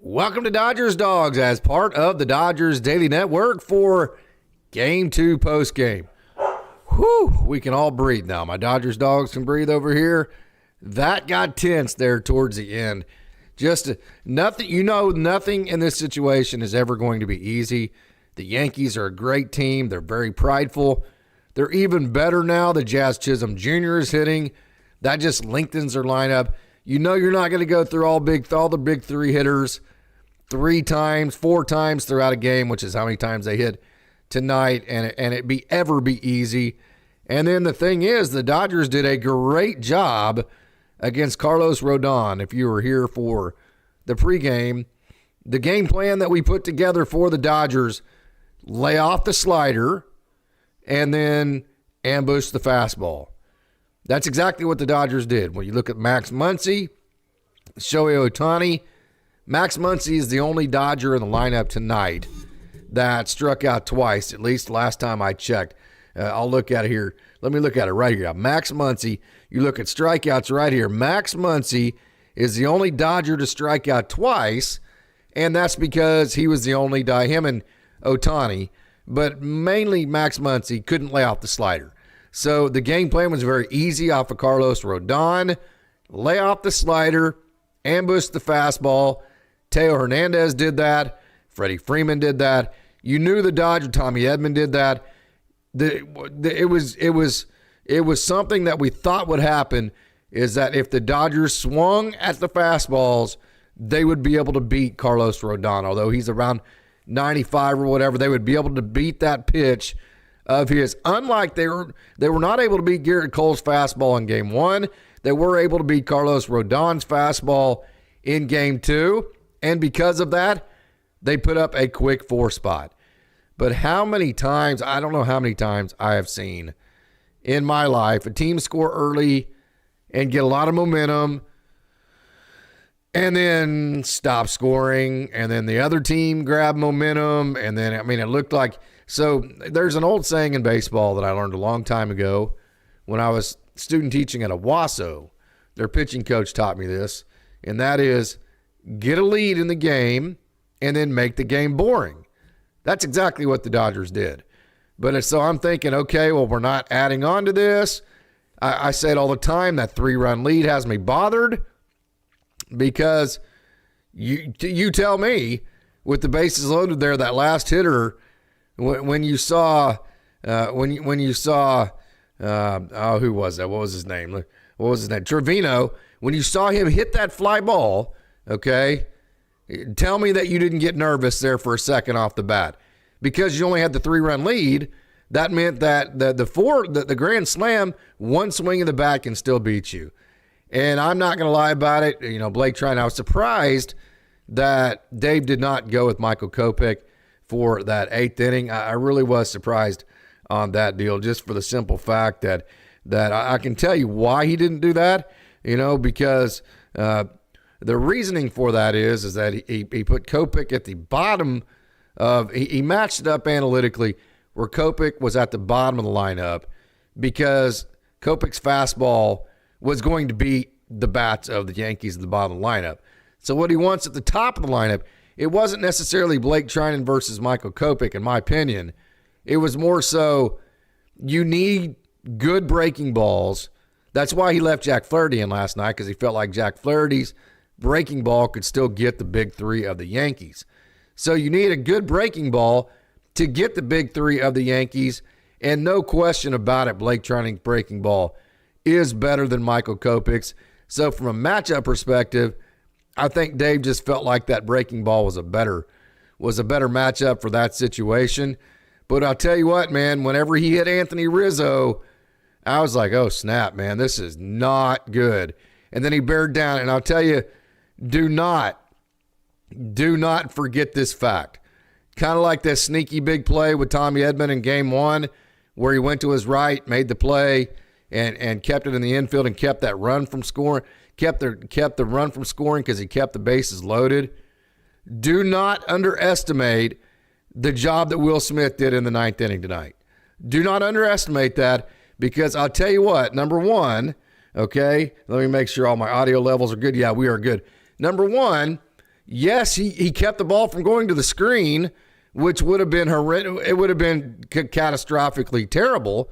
Welcome to Dodgers Dogs as part of the Dodgers Daily Network for Game 2 postgame. Whew, we can all breathe now. My Dodgers Dogs can breathe over here. That got tense there towards the end. Nothing in this situation is ever going to be easy. The Yankees are a great team. They're very prideful. They're even better now. The Jazz Chisholm Jr. is hitting. That just lengthens their lineup. You know you're not going to go through all the big three hitters 4 times throughout a game, which is how many times they hit tonight, and it ever be easy. And then the thing is, the Dodgers did a great job against Carlos Rodon. If you were here for the pregame, the game plan that we put together for the Dodgers, lay off the slider and then ambush the fastball. That's exactly what the Dodgers did. When you look at Max Muncy, Shohei Ohtani, Max Muncy is the only Dodger in the lineup tonight that struck out twice, at least last time I checked. I'll look at it here. Let me look at it right here. Max Muncy, you look at strikeouts right here. Max Muncy is the only Dodger to strike out twice, and that's because he was the only him and Ohtani, but mainly Max Muncy couldn't lay off the slider. So the game plan was very easy off of Carlos Rodon. Lay off the slider, ambush the fastball. Teo Hernandez did that. FreddieFreeman did that. You knew the Dodger, Tommy Edman did that. It was something that we thought would happen, is that if the Dodgers swung at the fastballs, they would be able to beat Carlos Rodon. Although he's around 95 or whatever, they would be able to beat that pitch of his. Unlike they were not able to beat Garrett Cole's fastball in Game 1. They were able to beat Carlos Rodon's fastball in Game 2. And because of that, they put up a quick 4 spot. But how many times, I don't know how many times I have seen in my life a team score early and get a lot of momentum and then stop scoring, and then the other team grab momentum, and then, it looked like, so there's an old saying in baseball that I learned a long time ago when I was student teaching at Owasso. Their pitching coach taught me this, and that is, get a lead in the game and then make the game boring. That's exactly what the Dodgers did. But so I'm thinking, okay, well, we're not adding on to this. I say it all the time, that 3-run lead has me bothered, because you tell me, with the bases loaded there, that last hitter, when you saw who was that? What was his name? Trevino. When you saw him hit that fly ball, okay, tell me that you didn't get nervous there for a second off the bat, because you only had the 3-run lead. That meant that the grand slam, one swing of the bat can still beat you. And I'm not going to lie about it. Blake Treinen, I was surprised that Dave did not go with Michael Kopech for that 8th inning. I really was surprised on that deal, just for the simple fact that I can tell you why he didn't do that, because the reasoning for that is that he put Kopech at the bottom of, he matched it up analytically where Kopech was at the bottom of the lineup, because Kopech's fastball was going to beat the bats of the Yankees at the bottom of the lineup. So what he wants at the top of the lineup, it wasn't necessarily Blake Treinen versus Michael Kopech, in my opinion. It was more so, you need good breaking balls. That's why he left Jack Flaherty in last night, because he felt like Jack Flaherty's breaking ball could still get the big three of the Yankees. So you need a good breaking ball to get the big three of the Yankees, and no question about it, Blake Treinen's breaking ball is better than Michael Kopech's. So from a matchup perspective, I think Dave just felt like that breaking ball was a better matchup for that situation. But I'll tell you what, man, whenever he hit Anthony Rizzo, I was like, oh, snap, man, this is not good. And then he bared down, and I'll tell you, do not forget this fact. Kind of like that sneaky big play with Tommy Edman in Game 1, where he went to his right, made the play, and kept it in the infield and kept that run from scoring, kept the run from scoring because he kept the bases loaded. Do not underestimate the job that Will Smith did in the 9th inning tonight. Do not underestimate that, because I'll tell you what, number one, okay, let me make sure all my audio levels are good. Yeah, we are good. Number one, Yes, he kept the ball from going to the screen, which would have been horrendous. It would have been catastrophically terrible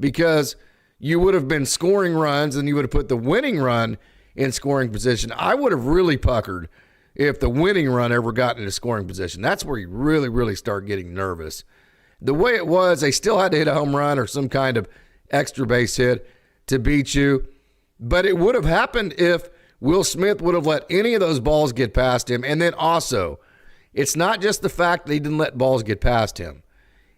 because you would have been scoring runs and you would have put the winning run in scoring position. I would have really puckered if the winning run ever got into scoring position. That's where you really, really start getting nervous. The way it was, they still had to hit a home run or some kind of extra base hit to beat you. But it would have happened if Will Smith would have let any of those balls get past him. And then also, it's not just the fact that he didn't let balls get past him.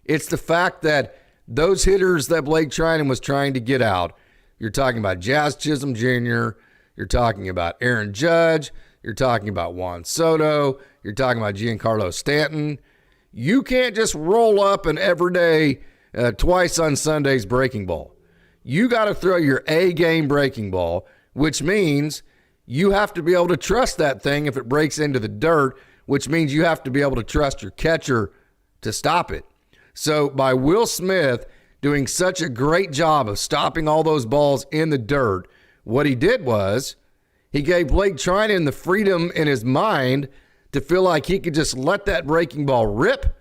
It's the fact that those hitters that Blake Trinan was trying to get out, you're talking about Jazz Chisholm Jr., you're talking about Aaron Judge, you're talking about Juan Soto, you're talking about GiancarloStanton. You can't just roll up an everyday, twice on Sundays breaking ball. You got to throw your A-game breaking ball, which means you have to be able to trust that thing if it breaks into the dirt, which means you have to be able to trust your catcher to stop it. So by Will Smith doing such a great job of stopping all those balls in the dirt, what he did was he gave Blake Trinan the freedom in his mind to feel like he could just let that breaking ball rip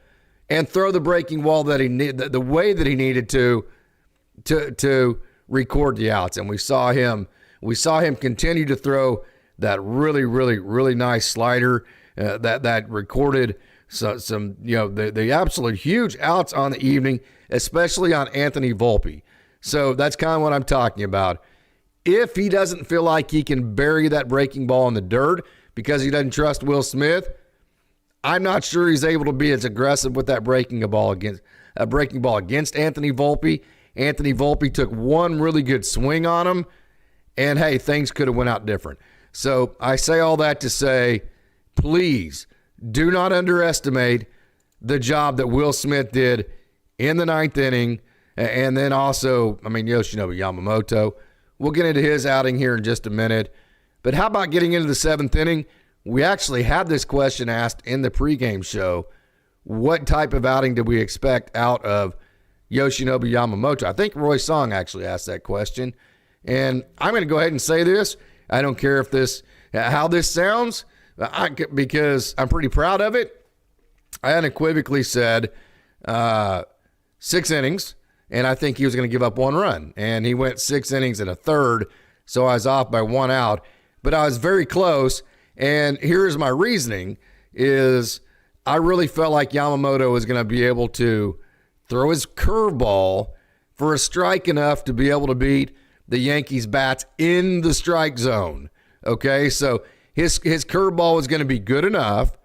and throw the breaking ball that he the way that he needed to record the outs. And we saw him continue to throw that really, really, really nice slider that recorded some the absolute huge outs on the evening, especially on Anthony Volpe. So that's kind of what I'm talking about. If he doesn't feel like he can bury that breaking ball in the dirt because he doesn't trust Will Smith, I'm not sure he's able to be as aggressive with that breaking ball against Anthony Volpe. Anthony Volpe took one really good swing on him, and hey, things could have went out different. So I say all that to say, please do not underestimate the job that Will Smith did in the ninth inning. And then also, Yoshinobu Yamamoto. We'll get into his outing here in just a minute. But how about getting into the seventh inning? We actually had this question asked in the pregame show. What type of outing did we expect out of Yoshinobu Yamamoto? I think Roy Song actually asked that question. And I'm going to go ahead and say this. I don't care how this sounds, because I'm pretty proud of it. I unequivocally said 6 innings, and I think he was going to give up 1 run. And he went 6 innings and a third, so I was off by 1 out. But I was very close, and here's my reasoning, is I really felt like Yamamoto was going to be able to throw his curveball for a strike enough to be able to beat the Yankees bats in the strike zone. Okay, so his curveball was going to be good enough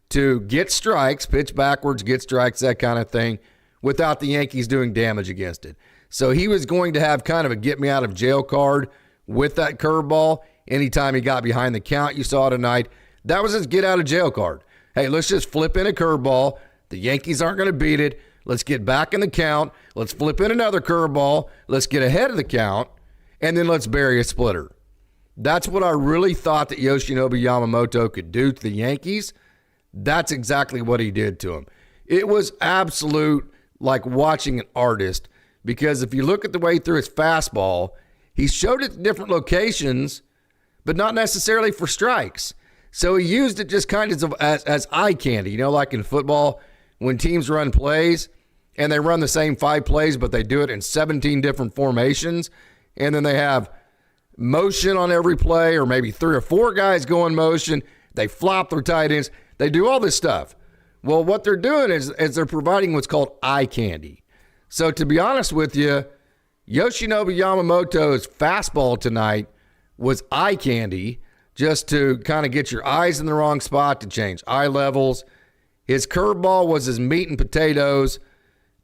to get strikes, pitch backwards, get strikes, that kind of thing, without the Yankees doing damage against it. So he was going to have kind of a get-me-out-of-jail card with that curveball anytime he got behind the count. You saw tonight, that was his get-out-of-jail card. Hey, let's just flip in a curveball. The Yankees aren't going to beat it. Let's get back in the count. Let's flip in another curveball. Let's get ahead of the count, and then let's bury a splitter. That's what I really thought that Yoshinobu Yamamoto could do to the Yankees. That's exactly what he did to him. It was absolute like watching an artist, because if you look at the way he threw his fastball, he showed it at different locations, but not necessarily for strikes. So he used it just kind of as eye candy, like in football when teams run plays and they run the same 5 plays, but they do it in 17 different formations, and then they have motion on every play, or maybe 3 or 4 guys go in motion. They flop their tight ends. They do all this stuff. Well, what they're doing is they're providing what's called eye candy. So to be honest with you, Yoshinobu Yamamoto's fastball tonight was eye candy, just to kind of get your eyes in the wrong spot, to change eye levels. His curveball was his meat and potatoes,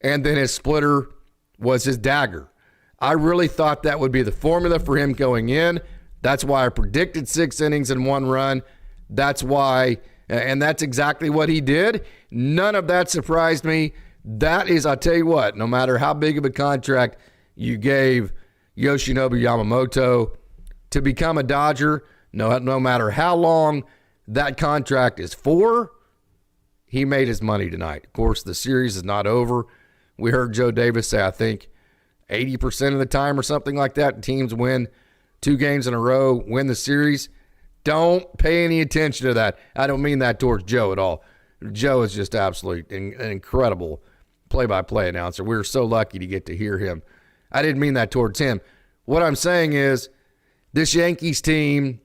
and then his splitter was his dagger. I really thought that would be the formula for him going in. That's why I predicted 6 innings and 1 run. That's why, and that's exactly what he did. None of that surprised me. That is, I tell you what, no matter how big of a contract you gave Yoshinobu Yamamoto to become a Dodger, no matter how long that contract is for, he made his money tonight. Of course, the series is not over. We heard Joe Davis say, I think, 80% of the time or something like that, teams win 2 games in a row, win the series. Don't pay any attention to that. I don't mean that towards Joe at all. Joe is just absolutely an incredible play-by-play announcer. We're so lucky to get to hear him. I didn't mean that towards him. What I'm saying is this Yankees team,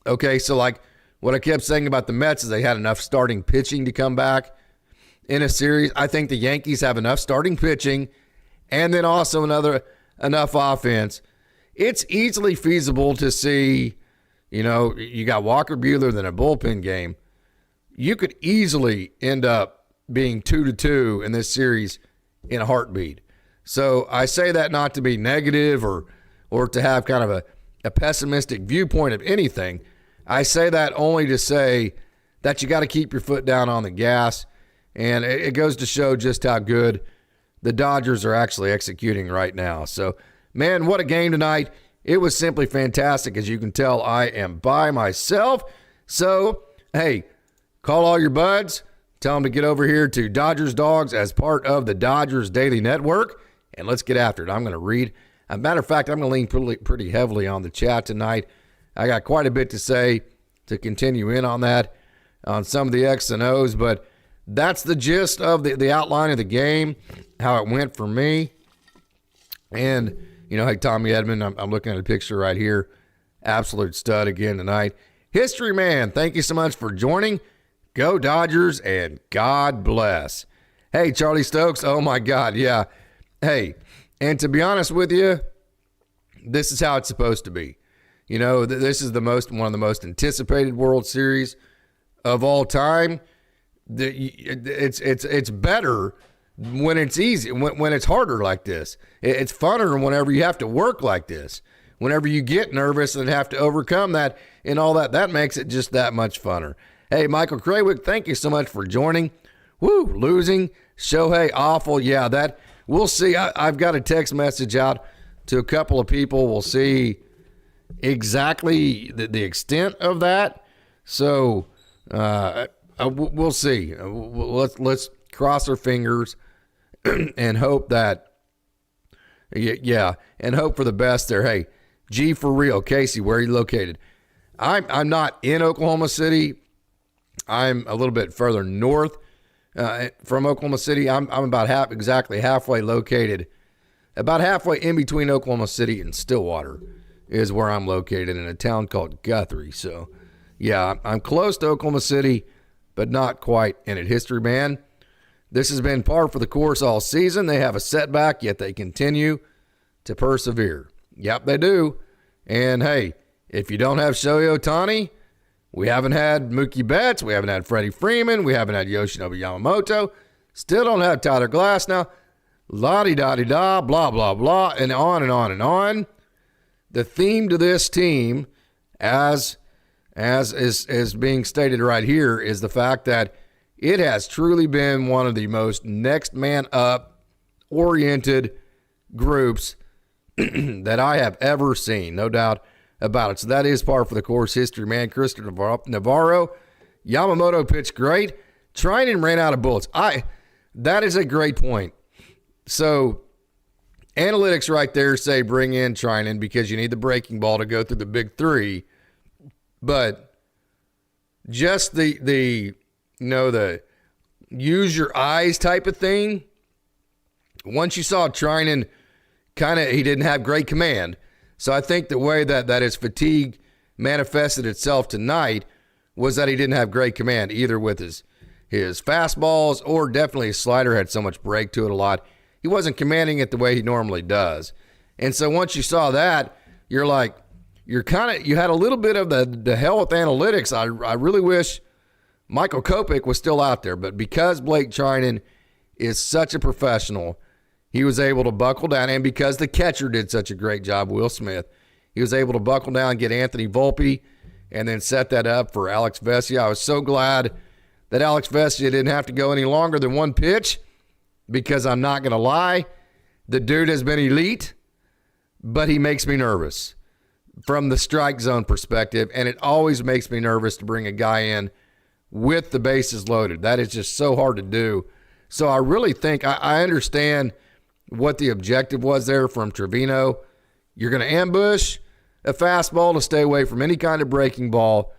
okay, so like what I kept saying about the Mets is they had enough starting pitching to come back in a series. I think the Yankees have enough starting pitching and then also enough offense. It's easily feasible to see, you got Walker Buehler, then a bullpen game. You could easily end up being 2-2 in this series in a heartbeat. So I say that not to be negative or to have kind of a pessimistic viewpoint of anything. I say that only to say that you got to keep your foot down on the gas, and it goes to show just how good the Dodgers are actually executing right now. So, man, what a game tonight. It was simply fantastic. As you can tell, I am by myself. So, hey, call all your buds. Tell them to get over here to Dodgers Dawgs as part of the Dodgers Daily Network, and let's get after it. I'm going to read. As a matter of fact, I'm going to lean pretty heavily on the chat tonight. I got quite a bit to say to continue in on that, on some of the X and O's, but that's the gist of the outline of the game, how it went for me. And, hey, Tommy Edmond, I'm looking at a picture right here. Absolute stud again tonight. History Man, thank you so much for joining. Go Dodgers, and God bless. Hey, Charlie Stokes, oh my God, yeah. Hey, and to be honest with you, this is how it's supposed to be. This is one of the most anticipated World Series of all time. It's better when it's easy, when it's harder like this. It's funner whenever you have to work like this. Whenever you get nervous and have to overcome that and all that makes it just that much funner. Hey, Michael Craywick, thank you so much for joining. Woo, losing. Shohei, awful. Yeah, that we'll see. I've got a text message out to a couple of people. We'll see exactly the extent of that. So we'll see. Let's cross our fingers and hope that, and hope for the best there. Hey, G for real. Casey, where are you located? I'm not in Oklahoma City. I'm a little bit further north from Oklahoma City. I'm about exactly halfway located, about halfway in between Oklahoma City and Stillwater is where I'm located, in a town called Guthrie. So, yeah, I'm close to Oklahoma City, but not quite in it. History Man, this has been par for the course all season. They have a setback, yet they continue to persevere. Yep, they do. And, hey, if you don't have Shohei Ohtani, we haven't had Mookie Betts, we haven't had FreddieFreeman, we haven't had Yoshinobu Yamamoto, still don't have Tyler Glass now, la-di-da-di-da, blah, blah, blah, and on and on and on. The theme to this team, as is being stated right here, is the fact that it has truly been one of the most next man up oriented groups that I have ever seen, no doubt about it. So that is par for the course. History Man, Christopher Navarro. Yamamoto pitched great. Trinan ran out of bullets. That is a great point. So analytics right there say bring in Trinan because you need the breaking ball to go through the big three. But just the use your eyes type of thing. Once you saw Trinan, he didn't have great command. So I think the way that his fatigue manifested itself tonight was that he didn't have great command, either with his fastballs or definitely his slider had so much break to it a lot. He wasn't commanding it the way he normally does. And so once you saw that, you had a little bit of the hell with analytics. I really wish Michael Kopech was still out there, but because Blake Trinan is such a professional, he was able to buckle down, and because the catcher did such a great job, Will Smith, he was able to buckle down, get Anthony Volpe, and then set that up for Alex Vesia. I was so glad that Alex Vesia didn't have to go any longer than one pitch, because I'm not going to lie, the dude has been elite, but he makes me nervous from the strike zone perspective, and it always makes me nervous to bring a guy in with the bases loaded. That is just so hard to do. So I really think I understand what the objective was there from Trevino. You're going to ambush a fastball to stay away from any kind of breaking ball.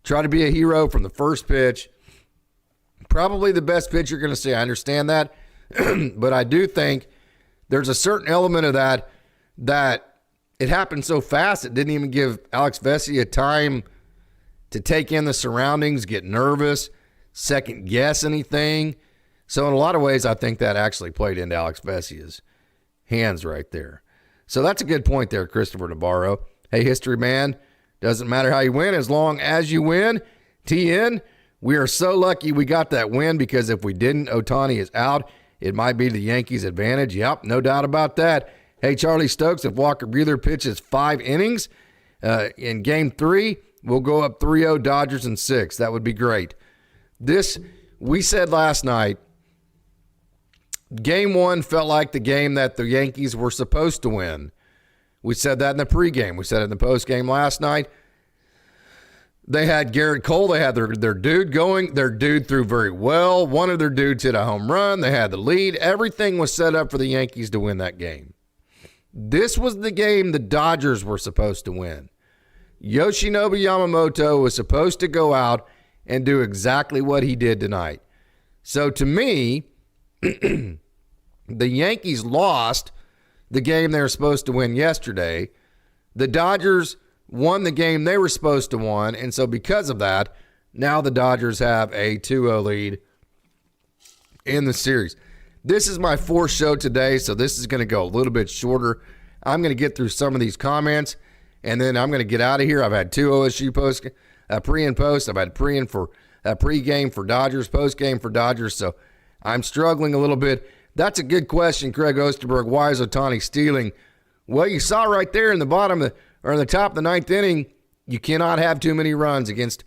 Try to be a hero from the first pitch. Probably the best pitch you're going to see. I understand that. But I do think there's a certain element of that it happened so fast it didn't even give Alex Vesia time to take in the surroundings, get nervous, second guess anything. So in a lot of ways, I think that actually played into Alex Vesia's hands right there. So that's a good point there, Christopher Navarro. Hey, history man, doesn't matter how you win as long as you win. TN, we are so lucky we got that win because if we didn't, Ohtani is out. It might be the Yankees' advantage. Yep, no doubt about that. Hey, Charlie Stokes, if Walker Buehler pitches 5 innings in Game 3, we'll go up 3-0 Dodgers in 6. That would be great. We said last night, Game 1 felt like the game that the Yankees were supposed to win. We said that in the pregame. We said it in the postgame last night. They had Garrett Cole. They had their dude going. Their dude threw very well. One of their dudes hit a home run. They had the lead. Everything was set up for the Yankees to win that game. This was the game the Dodgers were supposed to win. Yoshinobu Yamamoto was supposed to go out and do exactly what he did tonight. So to me, the Yankees lost the game they were supposed to win yesterday. The Dodgers won the game they were supposed to win, and so because of that, now the Dodgers have a 2-0 lead in the series. This is my 4th show today, so this is going to go a little bit shorter. I'm going to get through some of these comments, and then I'm going to get out of here. I've had 2 OSU post, pre and post. I've had pre-game for Dodgers, post-game for Dodgers, so I'm struggling a little bit. That's a good question, Craig Osterberg. Why is Ohtani stealing? Well, you saw right there in the bottom or in the top of the 9th inning, you cannot have too many runs against.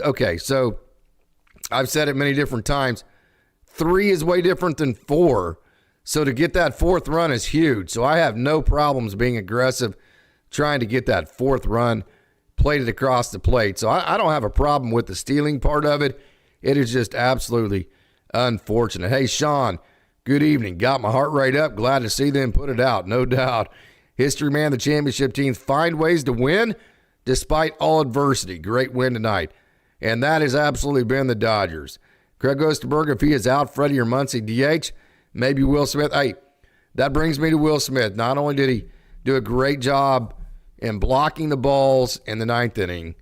Okay, so I've said it many different times. 3 is way different than 4. So to get that 4th run is huge. So I have no problems being aggressive, trying to get that 4th run plated across the plate. So I don't have a problem with the stealing part of it. It is just absolutely unfortunate. Hey, Sean, good evening. Got my heart rate up. Glad to see them put it out, no doubt. History man, the championship teams find ways to win despite all adversity. Great win tonight. And that has absolutely been the Dodgers. Craig Osterberg, if he is out, Freddie or Muncy DH, maybe Will Smith. Hey, that brings me to Will Smith. Not only did he do a great job in blocking the balls in the 9th inning,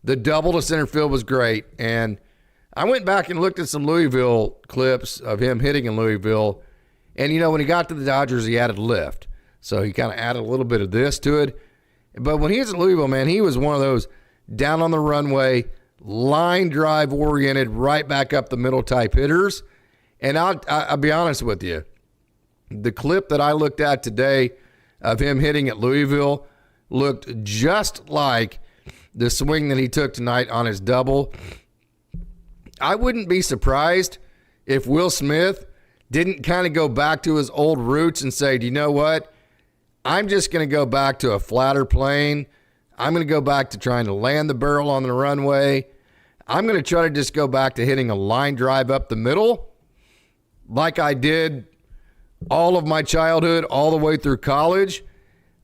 the double to center field was great. And I went back and looked at some Louisville clips of him hitting in Louisville. And, when he got to the Dodgers, he added lift. So he kind of added a little bit of this to it. But when he was at Louisville, man, he was one of those down on the runway, line drive oriented, right back up the middle type hitters. And I'll be honest with you. The clip that I looked at today of him hitting at Louisville looked just like the swing that he took tonight on his double. I wouldn't be surprised if Will Smith didn't kind of go back to his old roots and say, do you know what? I'm just going to go back to a flatter plane. I'm going to go back to trying to land the barrel on the runway. I'm going to try to just go back to hitting a line drive up the middle like I did all of my childhood, all the way through college.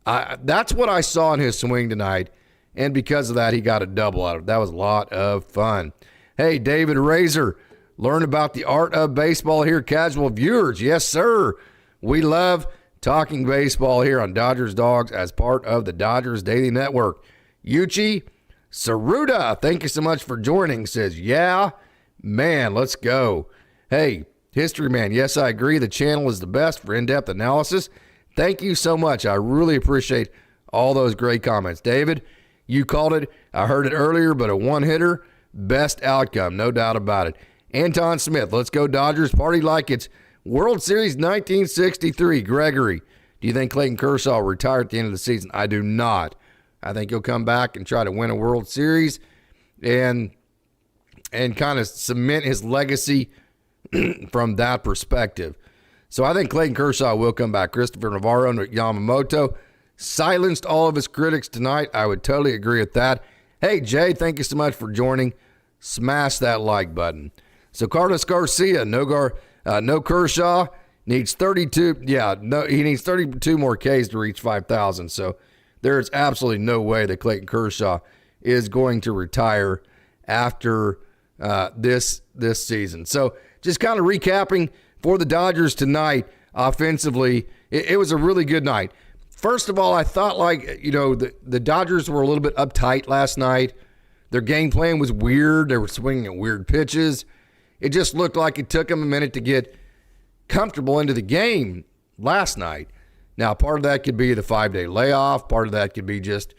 That's what I saw in his swing tonight, and because of that, he got a double out of it. That was a lot of fun. Hey, David Razor, learn about the art of baseball here, casual viewers. Yes, sir. We love talking baseball here on Dodgers Dogs as part of the Dodgers Daily Network. Yuchi Saruda, thank you so much for joining. Says, yeah, man, let's go. Hey, History Man, yes, I agree. The channel is the best for in-depth analysis. Thank you so much. I really appreciate all those great comments. David, you called it. I heard it earlier, but a one-hitter, best outcome, no doubt about it. Anton Smith, let's go Dodgers. Party like it's World Series 1963. Gregory, do you think Clayton Kershaw will retire at the end of the season? I do not. I think he'll come back and try to win a World Series and kind of cement his legacy from that perspective. So I think Clayton Kershaw will come back. Christopher Navarro and Yamamoto silenced all of his critics tonight. I would totally agree with that. Hey, Jay, thank you so much for joining. Smash that like button. So Carlos Garcia, no Kershaw, needs 32. Yeah, no, he needs 32 more Ks to reach 5,000. So There's absolutely no way that Clayton Kershaw is going to retire after this season. So just kind of recapping for the Dodgers tonight offensively, it was a really good night. First of all, I thought the Dodgers were a little bit uptight last night. Their game plan was weird. They were swinging at weird pitches. It just looked like it took them a minute to get comfortable into the game last night. Now, part of that could be the 5-day layoff. Part of that could be just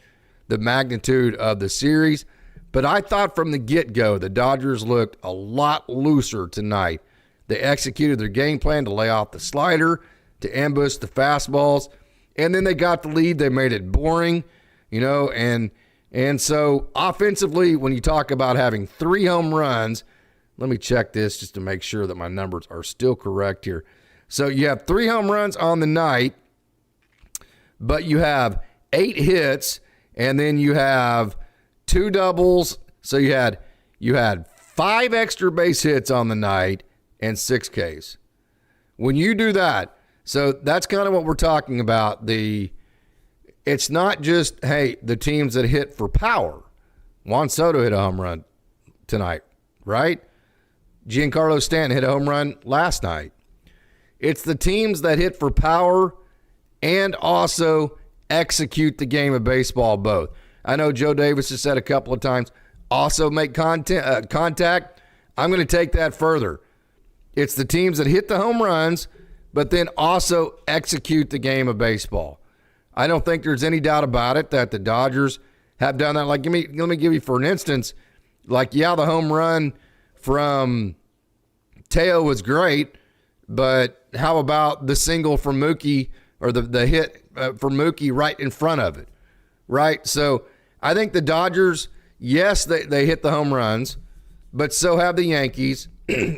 the magnitude of the series. But I thought from the get-go, the Dodgers looked a lot looser tonight. They executed their game plan to lay off the slider, to ambush the fastballs, and then they got the lead. They made it boring, and so offensively, when you talk about having 3 home runs, let me check this just to make sure that my numbers are still correct here. So you have 3 home runs on the night, but you have 8 hits, and then you have 2 doubles. So you had 5 extra base hits on the night and 6 Ks. When you do that, so that's kind of what we're talking about. It's not just, the teams that hit for power. Juan Soto hit a home run tonight, right? GiancarloStanton hit a home run last night. It's the teams that hit for power and also execute the game of baseball both. I know Joe Davis has said a couple of times, also make contact. I'm going to take that further. It's the teams that hit the home runs, but then also execute the game of baseball. I don't think there's any doubt about it that the Dodgers have done that. Let me give you for an instance, the home run from Teo was great, but how about the single from Mookie, or the hit for Mookie right in front of it, right? So I think the Dodgers, yes, they hit the home runs, but so have the Yankees.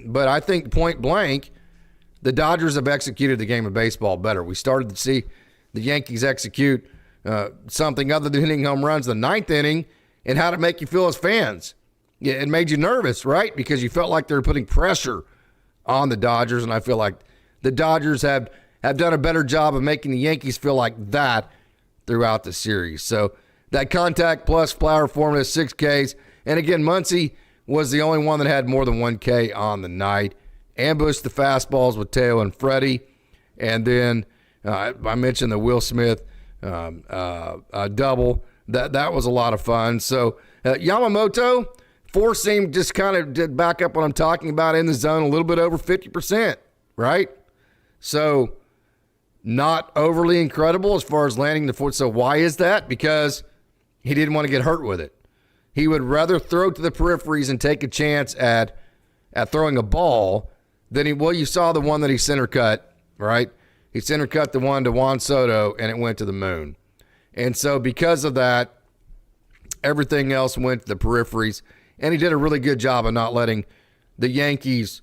But I think point blank, the Dodgers have executed the game of baseball better. We started to see the Yankees execute something other than hitting home runs in the 9th inning. And how did it make you feel as fans? It made you nervous, right? Because you felt like they were putting pressure on the Dodgers, and I feel like the Dodgers have done a better job of making the Yankees feel like that throughout the series. So that contact plus power formula, 6 Ks. And again, Muncy was the only one that had more than 1 K on the night. Ambushed the fastballs with Teo and Freddie. And then I mentioned the Will Smith double. That was a lot of fun. So Yamamoto, 4-seam, just kind of did back up what I'm talking about, in the zone, a little bit over 50%, right? So not overly incredible as far as landing the foot. So why is that? Because he didn't want to get hurt with it. He would rather throw to the peripheries and take a chance at throwing a ball than you saw the one that he center cut, right? He center cut the one to Juan Soto, and it went to the moon. And so because of that, everything else went to the peripheries, and he did a really good job of not letting the Yankees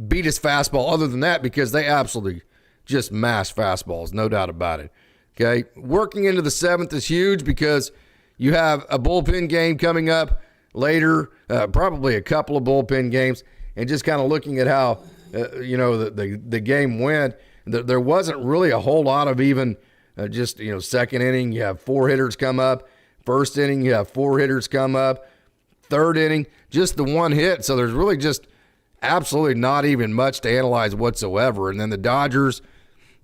beat his fastball other than that, because they absolutely just mashed fastballs, no doubt about it. Okay, working into the 7th is huge because you have a bullpen game coming up later, probably a couple of bullpen games, and just kind of looking at how the game went. There wasn't really a whole lot of even second inning. You have 4 hitters come up. First inning, you have 4 hitters come up. Third inning, just the 1 hit. So there's really just absolutely not even much to analyze whatsoever. And then the Dodgers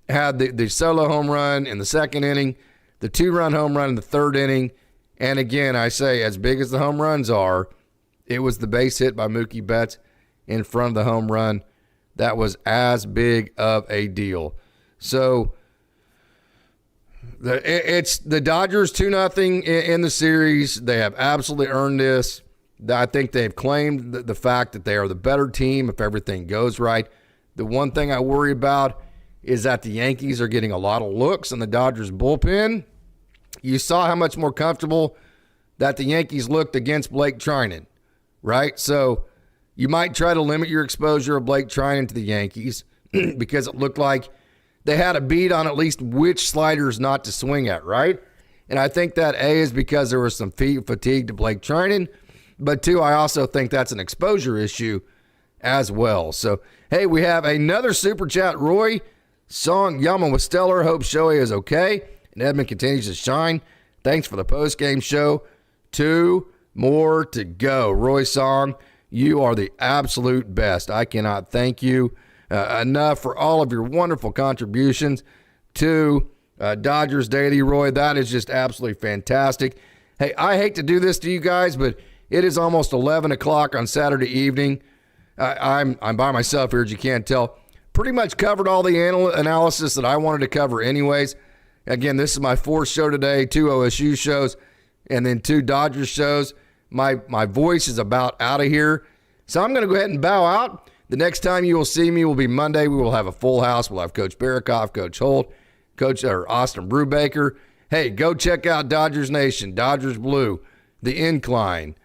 had the solo home run in the 2nd inning, the 2-run home run in the 3rd inning. And again, I say, as big as the home runs are, it was the base hit by Mookie Betts in front of the home run that was as big of a deal. So it's the Dodgers 2-0 in the series. They have absolutely earned this. I think they've claimed the fact that they are the better team if everything goes right. The one thing I worry about is that the Yankees are getting a lot of looks in the Dodgers bullpen. You saw how much more comfortable that the Yankees looked against Blake Trinan, right? So you might try to limit your exposure of Blake Trinan to the Yankees because it looked like they had a beat on at least which sliders not to swing at, right? And I think that, A, is because there was some fatigue to Blake Trinan, but 2, I also think that's an exposure issue as well. So, hey, we have another super chat. Roy, song Yama was stellar. Hope Shohei is okay and Edmund continues to shine. Thanks for the post-game show. 2 more to go. Roy Song, you are the absolute best. I cannot thank you enough for all of your wonderful contributions to Dodgers Daily, Roy. That is just absolutely fantastic. Hey, I hate to do this to you guys, but it is almost 11 o'clock on Saturday evening. I'm by myself here, as you can't tell. Pretty much covered all the analysis that I wanted to cover anyways. Again, this is my 4th show today, 2 OSU shows, and then 2 Dodgers shows. My voice is about out of here. So I'm going to go ahead and bow out. The next time you will see me will be Monday. We will have a full house. We'll have Coach Barikoff, Coach Holt, Austin Brubaker. Hey, go check out Dodgers Nation, Dodgers Blue, The Incline,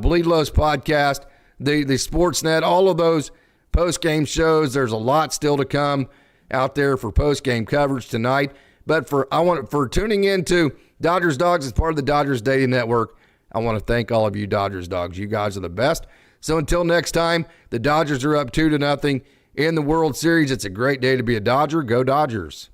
Bleed Lows Podcast, the Sportsnet, all of those post-game shows. There's a lot still to come out there for post-game coverage tonight. But for tuning in to Dodgers Dogs as part of the Dodgers Daily Network, I want to thank all of you Dodgers Dogs. You guys are the best. So until next time, the Dodgers are up 2-0 in the World Series. It's a great day to be a Dodger. Go Dodgers.